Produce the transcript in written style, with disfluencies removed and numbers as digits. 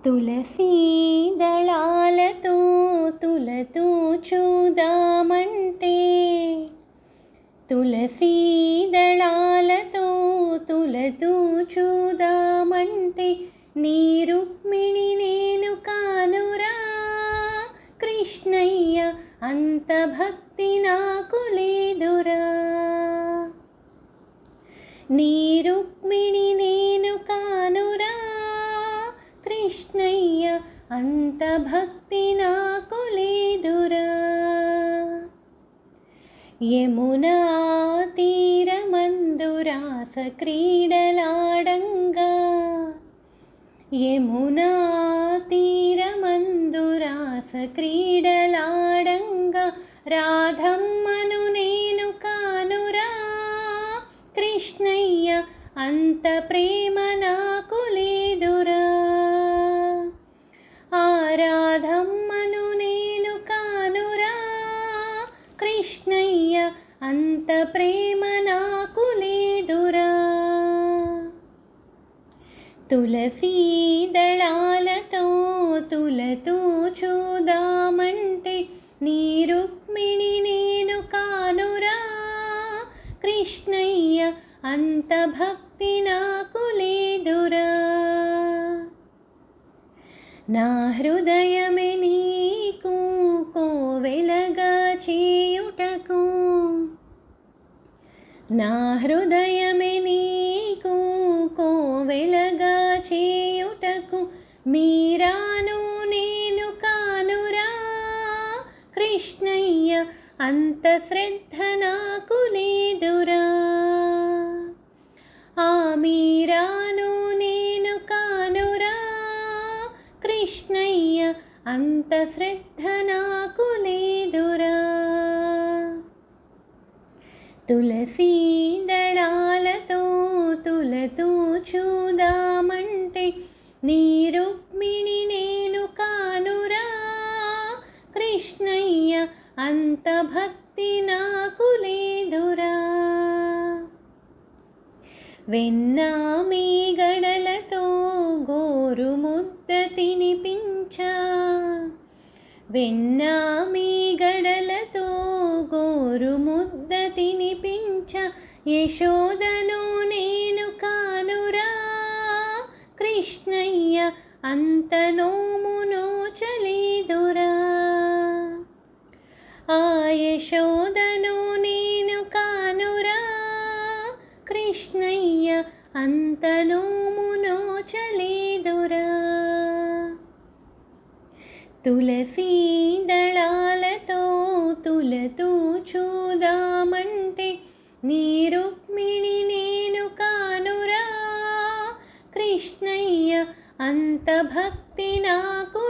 తులసీ దళాలతో తులతూ చూదామంటే, తులసీ దళాలతో తులతూ చూదామంటే, నీ రుక్మిణి నేను కానురా కృష్ణయ్య, అంత భక్తి నాకు లేదురా. నీ రుక్మిణి నేను కానురా కృష్ణయ్య, అంత భక్తి నాకు లేదురా. యమునా తీరమందురాస క్రీడలాడంగా, యమునా తీరమందురాస క్రీడలాడంగా, రాధమ్మను నేను కానురా కృష్ణయ్య, అంత ప్రేమ నాకు లేదురా. ఆ రాధమ్మను నేను కానురా కృష్ణయ్య, అంత ప్రేమ నాకు లేదురా. తులసీ దళాలతో తులతూ చూదామంటే, నీ రుక్మిణి నేను కానురా కృష్ణయ్య, అంత భక్తి నాకు లేదురా. నా హృదయమే నీకు కోవెలగా చేయుటకు, నా హృదయమే నీకు కోవెలగా చేయుటకు, మీరాను నేను కానురా కృష్ణయ్య, అంత శ్రద్ధ నాకు లేదురా. ఆ మీరాను నేను కానురా కృష్ణయ్య, అంత శ్రద్ధ నాకు లేదురా. తులసీ దళాలతో తులతూ చూదామంటే, నీ రుక్మిణి నేను కానురా కృష్ణయ్య, అంత భక్తి నాకు లేదురా. వెన్నా మీ గడలతో గోరు ముద్ద తినిపించా, వెన్నా మీ గడలతో గోరు ముద్ద తినిపించ, యశోదను నేను కానురా కృష్ణయ్య, అంత నోము నోచలేదురా. ఆ యశోదను నేను కానురా కృష్ణయ్య, అంత నోము నోచలేదురా. తులసీ దళాలతో తులతూ చూదామంటే, నీ రుక్మిణి నేను కానురా కృష్ణయ్య, అంత భక్తి నాకు